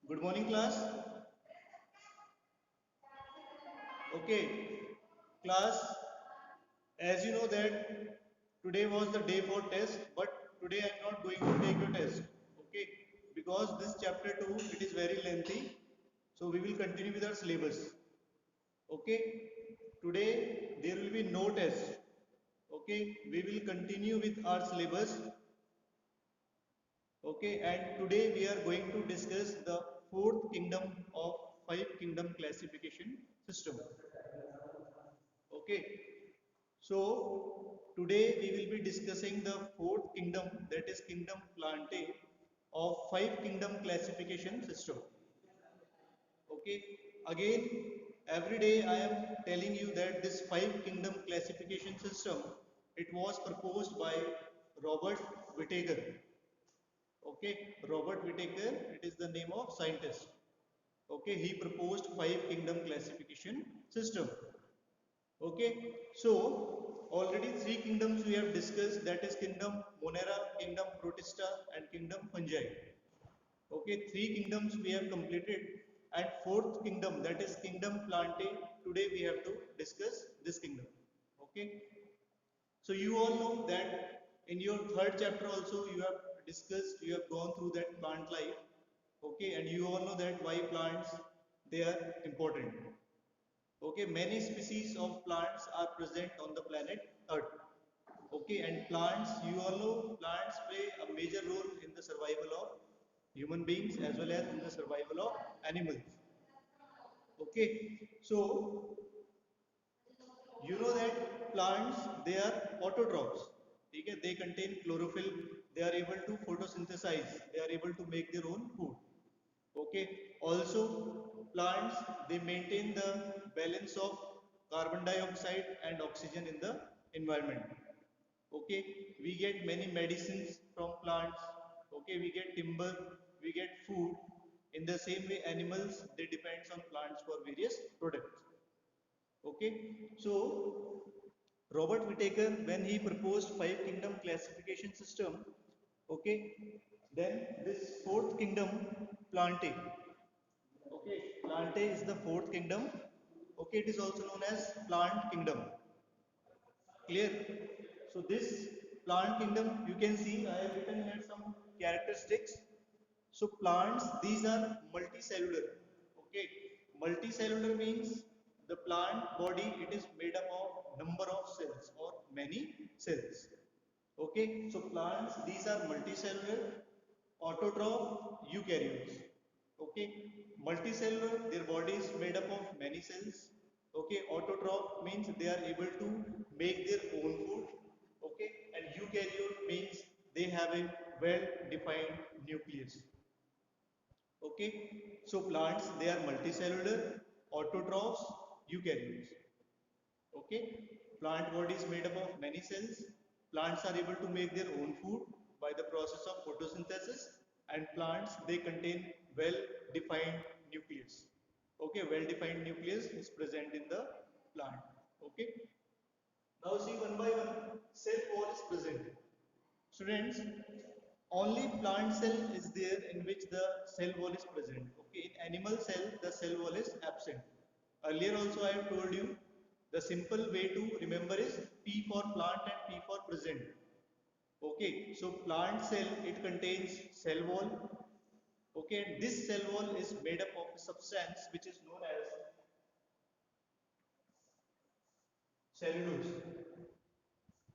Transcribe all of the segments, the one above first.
Good morning, class. Okay, class, as you know that today was the day for test, but today I am not going to take your test. Okay, because this chapter 2 it is very lengthy, so we will continue with our syllabus. Okay, today there will be no test. Okay, we will continue with our syllabus. Okay, and today we are going to discuss the fourth kingdom of five kingdom classification system. Okay, so today we will be discussing the fourth kingdom, that is kingdom Plante of five kingdom classification system. Okay, again every day I am telling you that this five kingdom classification system it was proposed by Robert Whittaker. Okay, Robert Whittaker, it is the name of scientist. Okay, he proposed five kingdom classification system. Okay, so already three kingdoms we have discussed, that is kingdom Monera, kingdom Protista, and kingdom Fungi. Okay, three kingdoms we have completed, and fourth kingdom, that is kingdom Plante. Today we have to discuss this kingdom. Okay, so you all know that in your third chapter also you have discussed, you have gone through that plant life. Okay, and you all know that why plants they are important. Okay, many species of plants are present on the planet Earth. Okay, and plants, you all know, plants play a major role in the survival of human beings as well as in the survival of animals. Okay, so you know that plants they are autotrophs. Okay, they contain chlorophyll, they are able to photosynthesize, they are able to make their own food. Okay. Also, plants they maintain the balance of carbon dioxide and oxygen in the environment. Okay. We get many medicines from plants. Okay. We get timber. We get food. In the same way, animals they depends on plants for various products. Okay. So Robert Whittaker, when he proposed five kingdom classification system, okay, then this fourth kingdom, Plante. Okay, Plante is the fourth kingdom. Okay, it is also known as plant kingdom. Clear? So this plant kingdom, you can see I have written here some characteristics. So plants, these are multicellular. Okay, multicellular means the plant body it is made up of number of cells or many cells. Okay, so plants these are multicellular, autotroph, eukaryotes. Okay, multicellular, their body is made up of many cells. Okay, autotroph means they are able to make their own food. Okay, and eukaryote means they have a well-defined nucleus. Okay, so plants they are multicellular, autotrophs, eukaryotes. Okay, plant body is made up of many cells. Plants are able to make their own food by the process of photosynthesis, and plants they contain well-defined nucleus. Okay, well-defined nucleus is present in the plant. Okay, now see one by one, cell wall is present. Students, only plant cell is there in which the cell wall is present. Okay, in animal cell, the cell wall is absent. Earlier also I have told you, the simple way to remember is P for plant and P for present. Okay, so plant cell, it contains cell wall. Okay, and this cell wall is made up of a substance which is known as cellulose.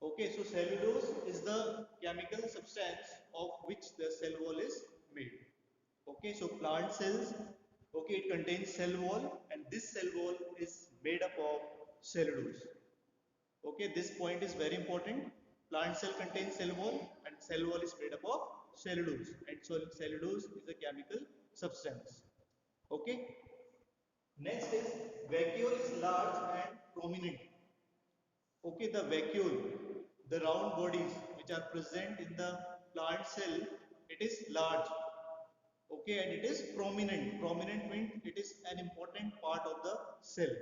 Okay, so cellulose is the chemical substance of which the cell wall is made. Okay, so plant cells, okay, it contains cell wall and this cell wall is made up of cellulose. Okay, this point is very important. Plant cell contains cell wall and cell wall is made up of cellulose and so cellulose is a chemical substance. Okay, next is vacuole is large and prominent. Okay, the vacuole, the round bodies which are present in the plant cell, it is large. Okay, and it is prominent. Prominent means it is an important part of the cell.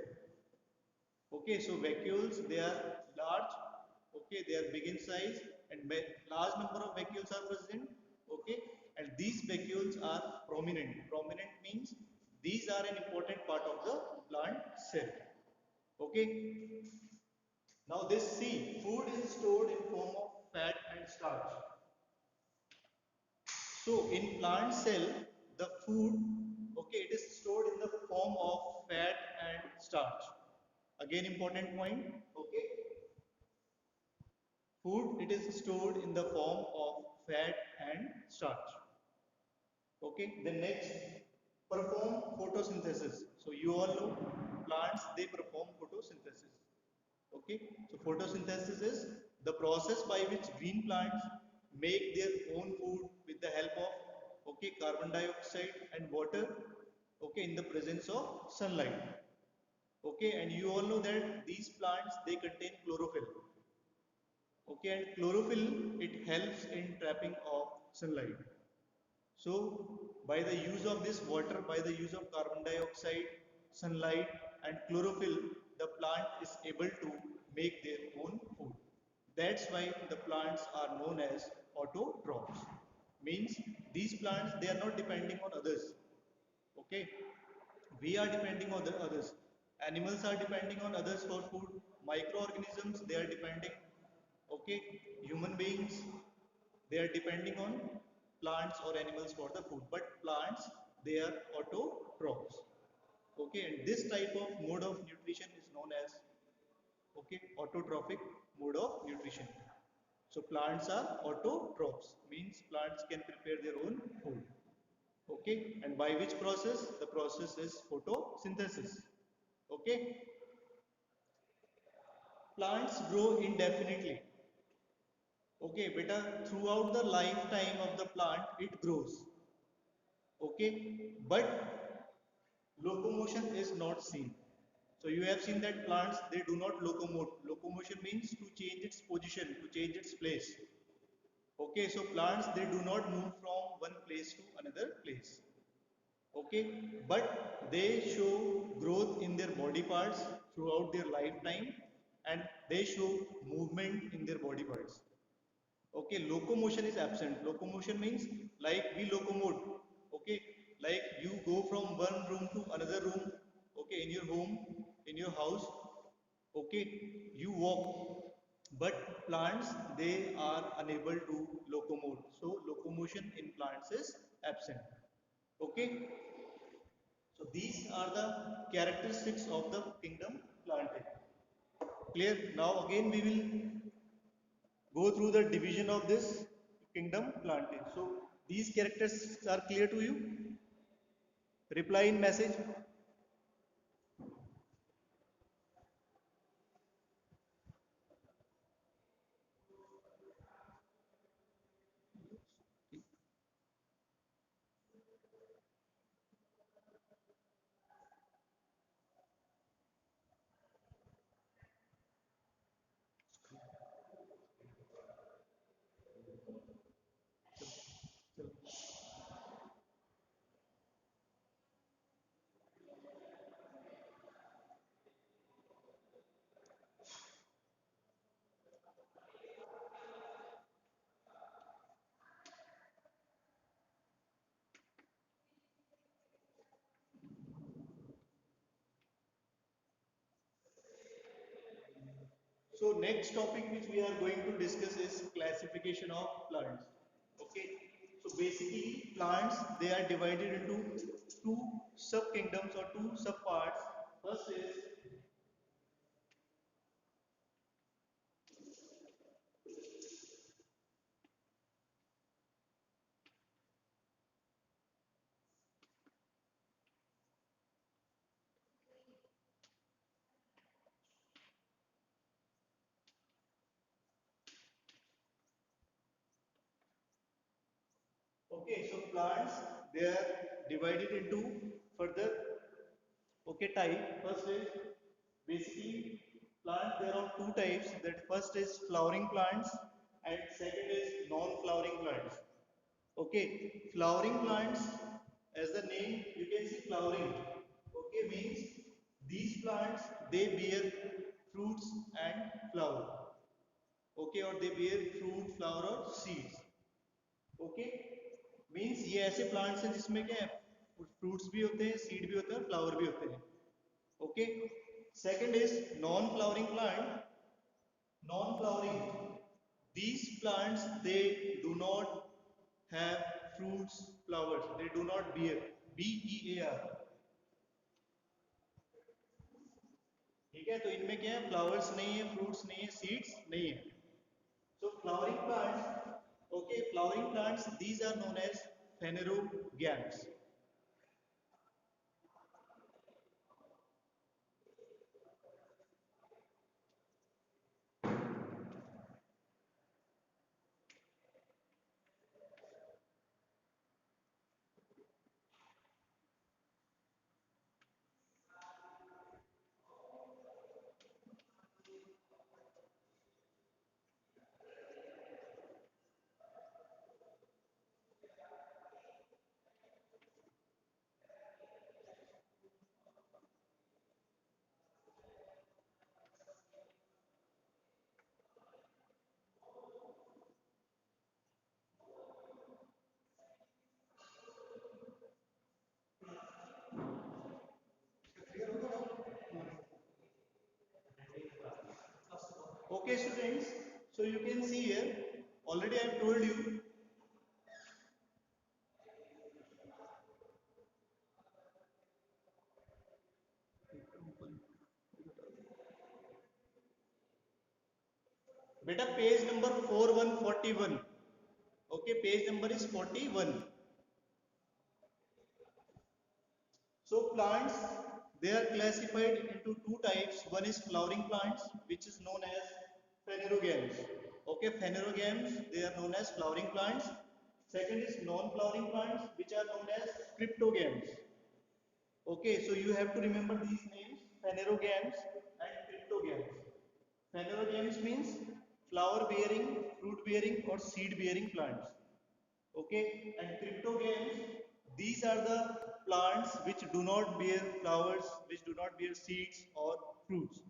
Okay, so vacuoles they are large. Okay, Okay, they are big in size and large number of vacuoles are present. Okay, and these vacuoles are prominent. Prominent means these are an important part of the plant cell. Okay, now this see food is stored in form of fat and starch. So in plant cell, the food, okay, it is stored in the form of fat and starch. Again, important point, okay. Food, it is stored in the form of fat and starch. Okay, the next, perform photosynthesis. So you all know plants, they perform photosynthesis. Okay, so photosynthesis is the process by which green plants make their own food with the help of carbon dioxide and water in the presence of sunlight. Okay, and you all know that these plants they contain chlorophyll. Okay, and chlorophyll it helps in trapping of sunlight. So, by the use of this water, by the use of carbon dioxide, sunlight, and chlorophyll, the plant is able to make their own food. That's why the plants are known as autotrophs. Means these plants they are not depending on others. Okay, we are depending on the others. Animals are depending on others for food. Microorganisms they are depending. Okay, human beings they are depending on plants or animals for the food, but plants they are autotrophs. Okay, and this type of mode of nutrition is known as autotrophic mode of nutrition. So plants are autotrophs, means plants can prepare their own food. Okay, and by which process? The process is photosynthesis. Okay, plants grow indefinitely. Okay, beta, throughout the lifetime of the plant, it grows. Okay, but locomotion is not seen. So you have seen that plants they do not locomote. Locomotion means to change its position, to change its place. Okay, so plants they do not move from one place to another place. Okay, but they show growth in their body parts throughout their lifetime, and they show movement in their body parts. Okay, locomotion is absent. Locomotion means like we locomote. Okay, like you go from one room to another room. Okay, in your home, in your house. Okay, you walk. But plants they are unable to locomote. So locomotion in plants is absent. Okay, so these are the characteristics of the kingdom plantae. Clear? Now again we will go through the division of this kingdom plantae. So these characters are clear to you? Reply in message. So next topic which we are going to discuss is classification of plants. Okay. So basically plants they are divided into two subkingdoms or two subparts. First is okay. So plants they are divided into further type. First is basically plants there are two types. That first is flowering plants and second is non-flowering plants. Okay, flowering plants, as the name you can see flowering. Okay, means these plants they bear fruits and flower. okay, और they bear fruit, flower और seeds. Okay, means ये ऐसे plants हैं जिसमें क्या है, fruits भी होते हैं, seed भी होते हैं और flower भी होते हैं. Okay, second is non-flowering plant. Non-flowering, these plants they do not have fruits, flowers, they do not bear, BEAR. ठीक है, तो इनमें क्या है, फ्लावर्स नहीं है, फ्रूट्स नहीं है, सीड्स नहीं है. So flowering plants, okay, flowering plants, these are known as phanerogams. Okay, students, so you can see here, already I have told you. Beta, page number 4141. Okay, page number is 41. So plants, they are classified into two types. One is flowering plants, which is known as phanerogams. Okay, phanerogams, they are known as flowering plants. Second is non-flowering plants, which are known as cryptogams. Okay, so you have to remember these names, phanerogams and cryptogams. Phanerogams means flower bearing, fruit bearing or seed bearing plants. Okay, and cryptogams, these are the plants which do not bear flowers, which do not bear seeds or fruits.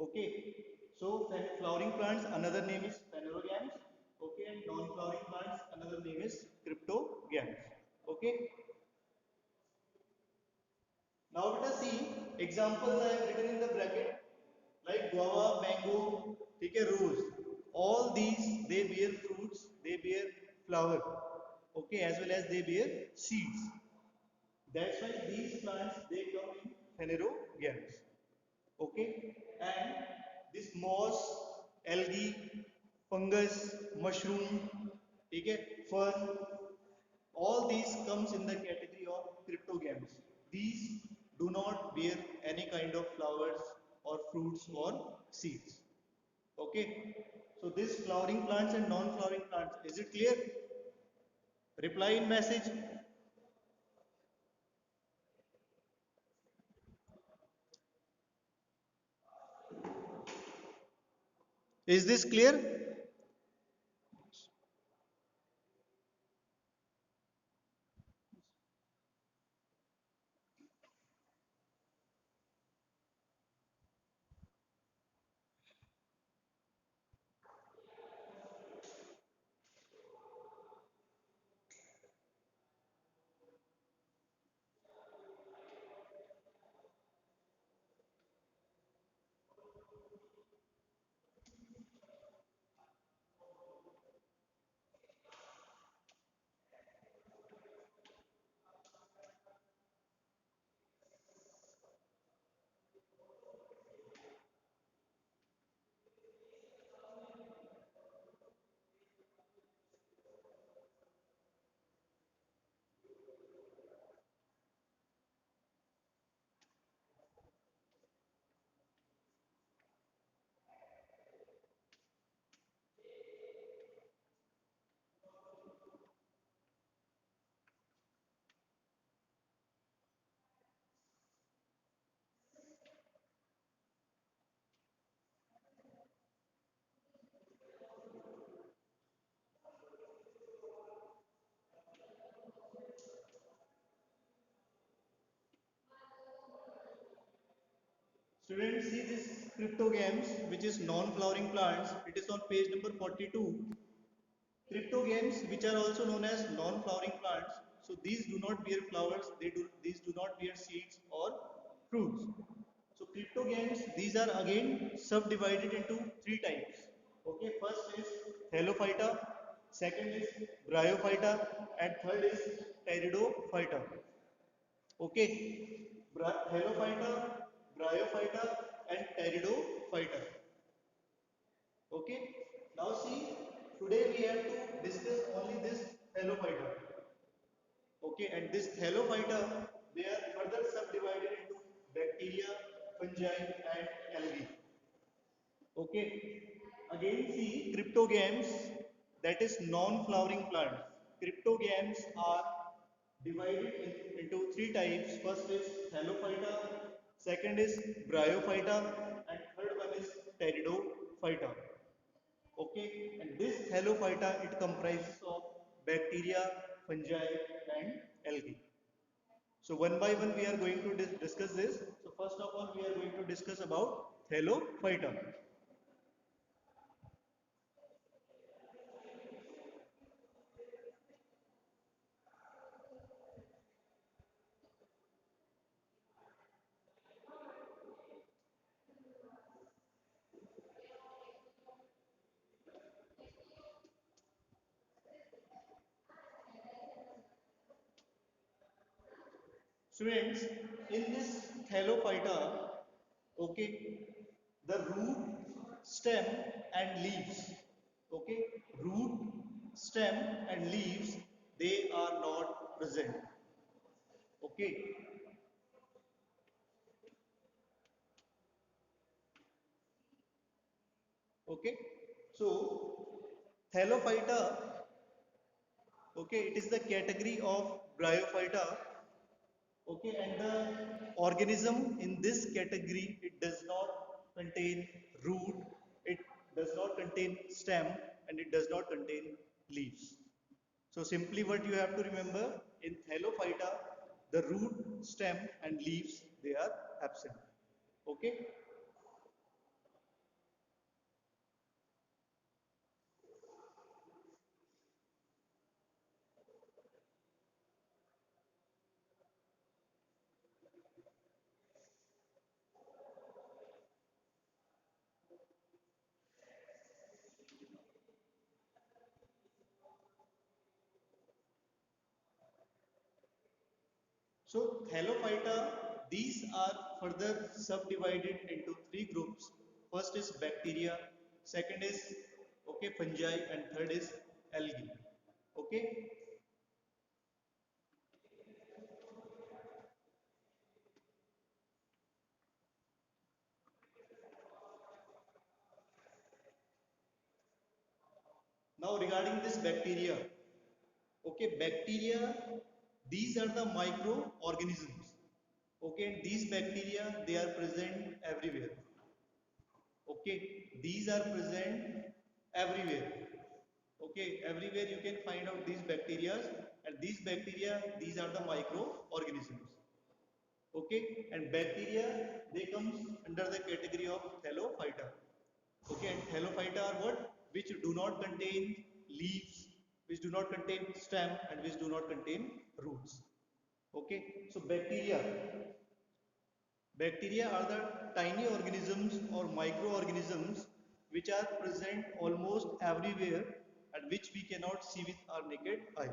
Okay, so flowering plants, another name is phanerogams. Okay, and non-flowering plants, another name is cryptogams. Okay, now let us see examples I have written in the bracket, like guava, mango, ठीक है, rose. All these they bear fruits, they bear flower. Okay, as well as they bear seeds. That's why these plants they come in phanerogams. Okay, and this moss, algae, fungus, mushroom, ठीक है, fern, all these comes in the category of cryptogams. These do not bear any kind of flowers or fruits or seeds. Okay. So this flowering plants and non-flowering plants, is it clear? Reply in message. Is this clear? Students, see this cryptogams, which is non-flowering plants. It is on page number 42. Cryptogams, which are also known as non-flowering plants. So these do not bear flowers. These do not bear seeds or fruits. So cryptogams, these are again subdivided into three types. Okay, first is Thallophyta, second is Bryophyta, and third is Pteridophyta. Okay, Thallophyta, Bryophyta, and Pteridophyta. Okay, now see, today we have to discuss only this Thallophyta. Okay, and this Thallophyta, they are further subdivided into bacteria, fungi, and algae. Okay, again see cryptogams, that is non-flowering plants. Cryptogams are divided into three types. First is Thallophyta, second is Bryophyta, and third one is Pteridophyta. Okay, and this Thallophyta, it comprises of bacteria, fungi, and algae. So one by one we are going to discuss this. So first of all we are going to discuss about Thallophyta. Students, in this Thallophyta, okay, the root, stem, and leaves, okay, root, stem, and leaves, they are not present. Okay, okay. So Thallophyta, okay, it is the category of Bryophyta. Okay, and the organism in this category, it does not contain root, it does not contain stem, and it does not contain leaves. So simply what you have to remember, in Thallophyta, the root, stem, and leaves, they are absent. Okay. So Thallophyta, these are further subdivided into three groups. First is bacteria, second is okay fungi, and third is algae. Okay. Now regarding this bacteria, okay, bacteria, these are the microorganisms. Okay, and these bacteria, they are present everywhere. Okay, these are present everywhere. Okay, everywhere you can find out these bacteria, and these bacteria, these are the microorganisms. Okay, and bacteria, they comes under the category of Thallophyta. Okay, and Thallophyta are what? Which do not contain leaves, which do not contain stem, and which do not contain roots. Okay, so bacteria are the tiny organisms or microorganisms which are present almost everywhere and which we cannot see with our naked eye.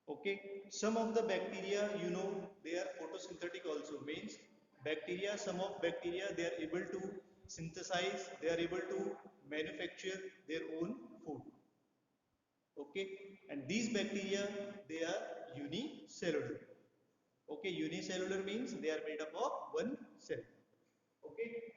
Okay, some of the bacteria, you know, they are photosynthetic also. Means bacteria, some of bacteria, they are able to synthesize, they are able to manufacture their own food. Okay, and these bacteria, they are unicellular. Okay, unicellular means they are made up of one cell. Okay,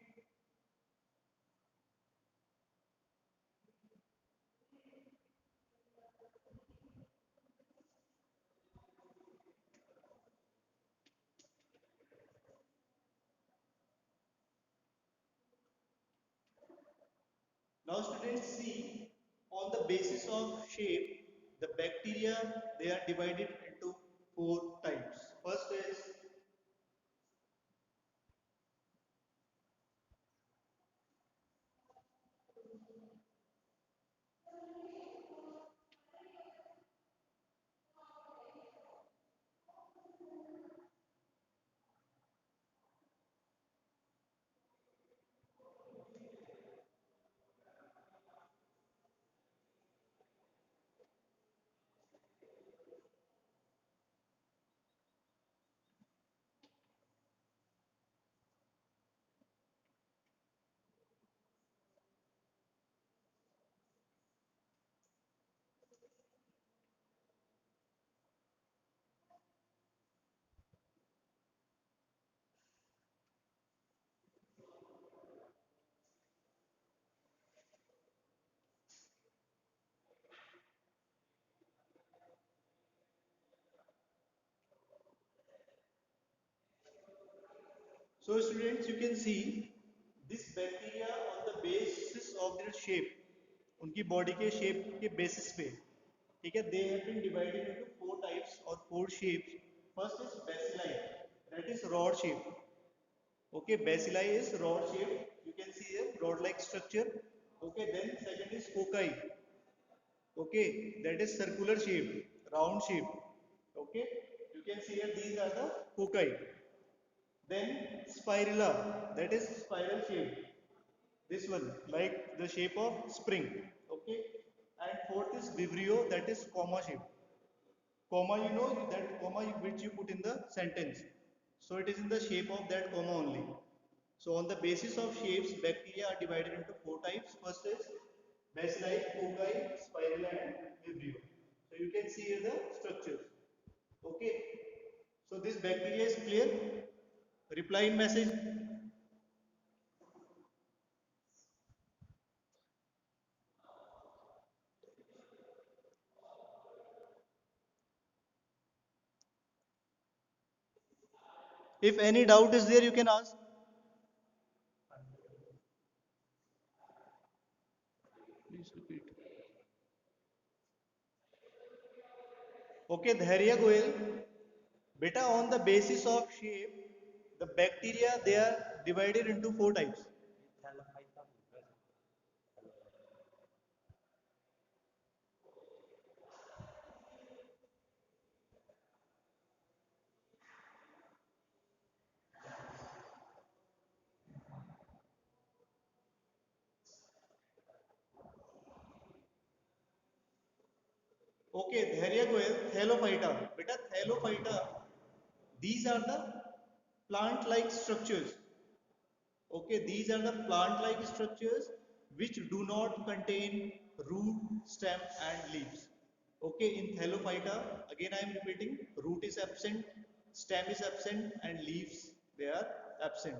now students see, on the basis of shape, the bacteria, they are divided into four types. First is So students, you can see this bacteria on the basis of their shape, उनकी body के shape के basis पे, ठीक है, they have been divided into four types or four shapes. First is bacilli, that is rod shape. Okay, bacilli is rod shape. You can see a rod-like structure. Okay, then second is cocci. Okay, that is circular shape, round shape. Okay, you can see here these are the cocci. Then spirilla, that is spiral shape. This one, like the shape of spring. Okay, and fourth is vibrio, that is comma shape. Comma, you know that comma which you put in the sentence. So it is in the shape of that comma only. So on the basis of shapes, bacteria are divided into four types. First is bacilli, cocci, spirilla, and vibrio. So you can see here the structures. Okay. So this bacteria is clear. Reply in message. If any doubt is there, you can ask. Please repeat. Okay, Dhairya Goel. Beta, on the basis of shape, the bacteria they are divided into four types. Okay, Dhairya Goel, Thallophyta. Beta, Thallophyta, these are the plant-like structures. Okay, these are the plant-like structures which do not contain root, stem, and leaves. Okay, in Thallophyta, again I am repeating, root is absent, stem is absent, and leaves they are absent.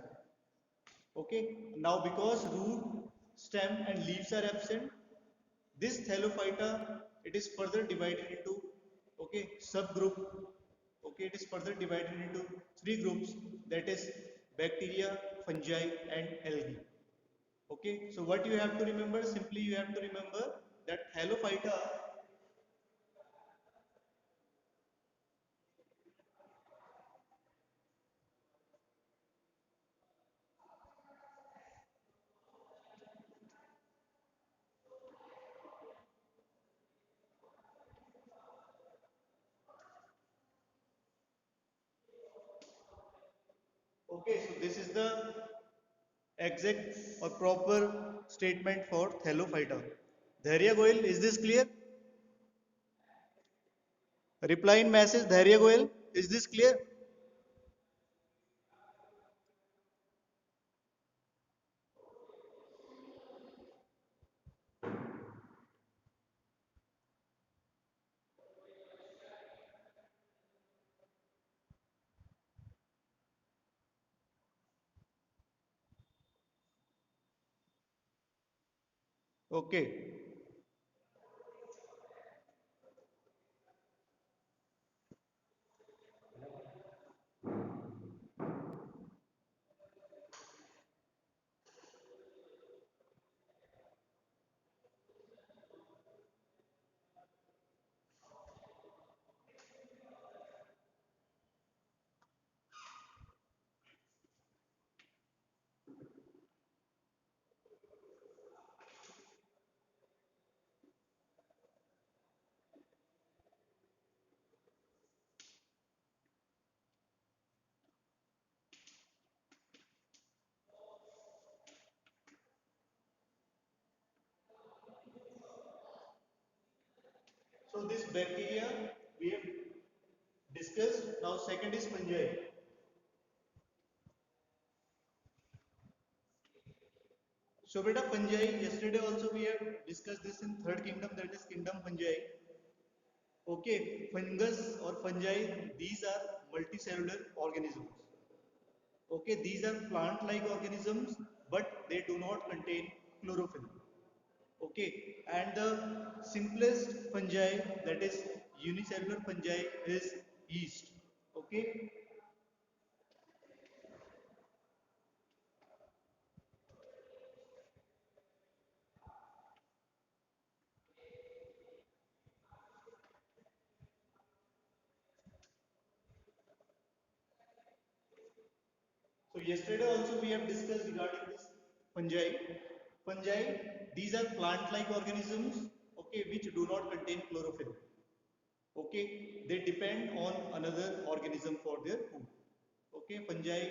Okay, now because root, stem, and leaves are absent, this Thallophyta it is further divided into subgroup. Okay, it is further divided into three groups, that is bacteria, fungi, and algae. Okay, so what you have to remember? Simply you have to remember that Thallophyta. Okay, so this is the exact or proper statement for Thallophyta. Dhairya Goel, is this clear? Reply in message, Dhairya Goel, is this clear? Okay. So this bacteria we have discussed. Now second is fungi. So beta fungi, yesterday also we have discussed this in third kingdom, that is kingdom fungi. Okay, fungus or fungi, these are multicellular organisms. Okay, these are plant-like organisms, but they do not contain chlorophyll. Okay, and the simplest fungi, that is unicellular fungi, is yeast. Okay, yesterday also we have discussed regarding this fungi. Fungi, these are plant-like organisms, okay, which do not contain chlorophyll. Okay, they depend on another organism for their food. Okay, fungi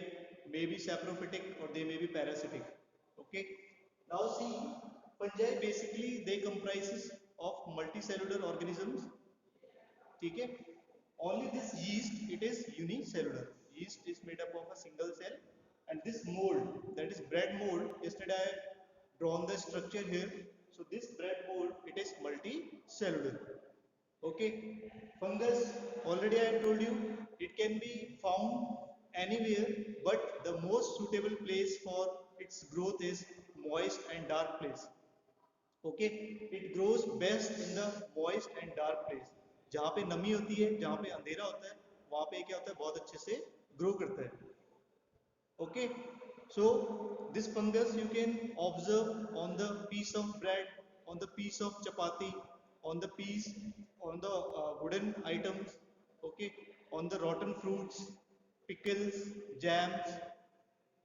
may be saprophytic or they may be parasitic. Okay, now see, fungi basically they comprises of multicellular organisms. Okay, only this yeast it is unicellular. Yeast is made up of a single cell, and this mold, that is bread mold. Yesterday I drawn the structure here. So this bread mold it is multicellular. Okay, fungus, already I told you, it can be found anywhere, but the most suitable place for its growth is moist and dark place. Okay, it grows best in the moist and dark place. जहाँ पे नमी होती है, जहाँ पे अंधेरा होता है, वहाँ पे क्या होता है, बहुत अच्छे से ग्रो करता है. Okay, so this fungus you can observe on the piece of bread, on the piece of chapati, on the piece, on the wooden items, okay, on the rotten fruits, pickles, jams,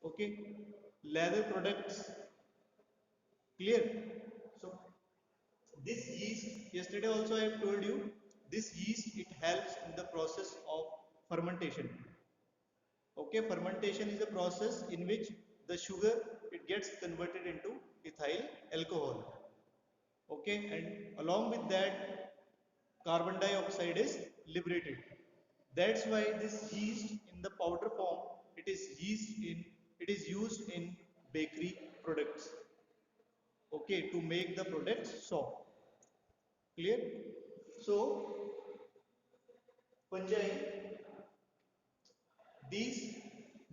okay, leather products. Clear? So this yeast, yesterday also I have told you, this yeast it helps in the process of fermentation. Okay, fermentation is a process in which the sugar it gets converted into ethyl alcohol. Okay, and along with that, carbon dioxide is liberated. That's why this yeast in the powder form, it is used in bakery products. Okay, to make the products soft. Clear? So fungi, these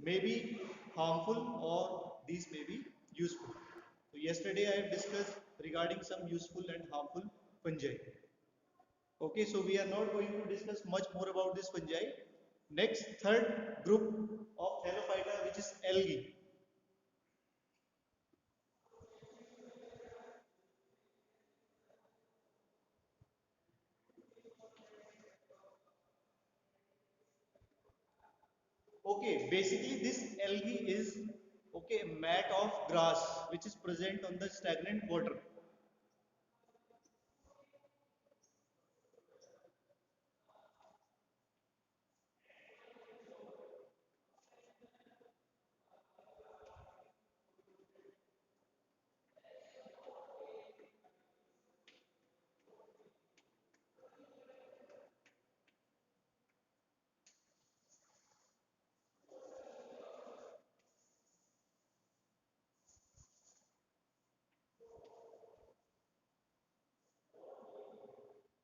may be harmful or these may be useful. So yesterday I have discussed regarding some useful and harmful fungi. Okay, so we are not going to discuss much more about this fungi. Next, third group of Thallophyta, which is algae. Okay, basically this algae is okay a mat of grass which is present on the stagnant water.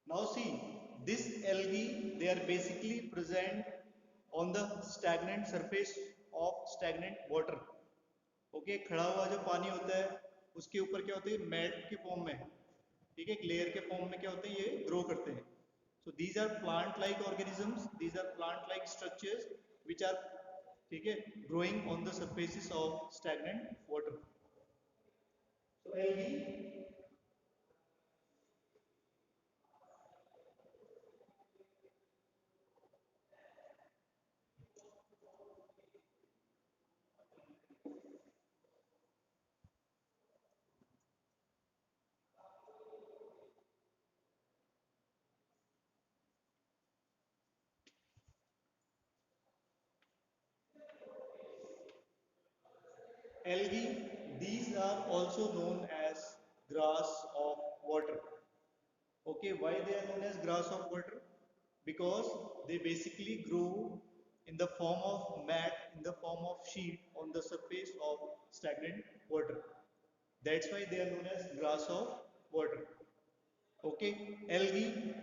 Now see, this algae, they are basically present on the stagnant surface of stagnant water. Okay, खड़ा हुआ जो पानी होता है, उसके ऊपर क्या होते हैं, मैट के फॉर्म में, ठीक है, एक लेयर के फॉर्म में क्या होते हैं, ये ग्रो करते हैं. So these are plant-like organisms, these are plant-like structures which are, ठीक है, growing on the surfaces of stagnant water. So algae, algae, these are also known as grass of water. Okay, why they are known as grass of water? Because they basically grow in the form of mat, in the form of sheet on the surface of stagnant water. That's why they are known as grass of water. Okay, algae.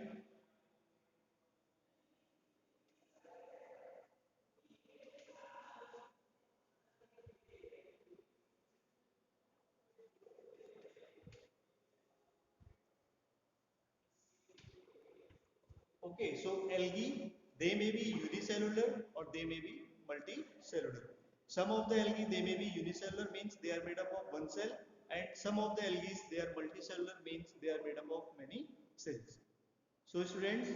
Okay, so algae, they may be unicellular or they may be multicellular. Some of the algae, they may be unicellular, means they are made up of one cell, and some of the algae, they are multicellular, means they are made up of many cells. So students,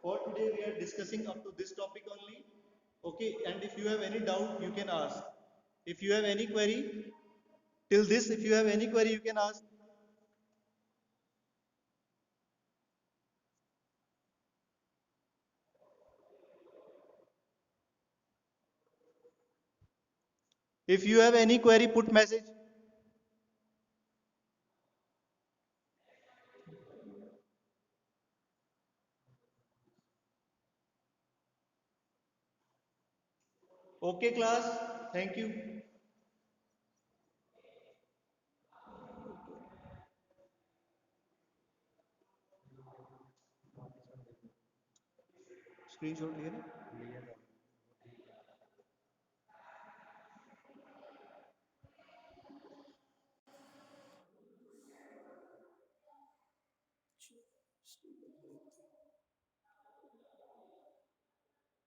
for today we are discussing up to this topic only. Okay, and if you have any doubt, you can ask. If you have any query till this, if you have any query, you can ask. If you have any query, put message. Okay, class. Thank you. Screenshot लिया ना?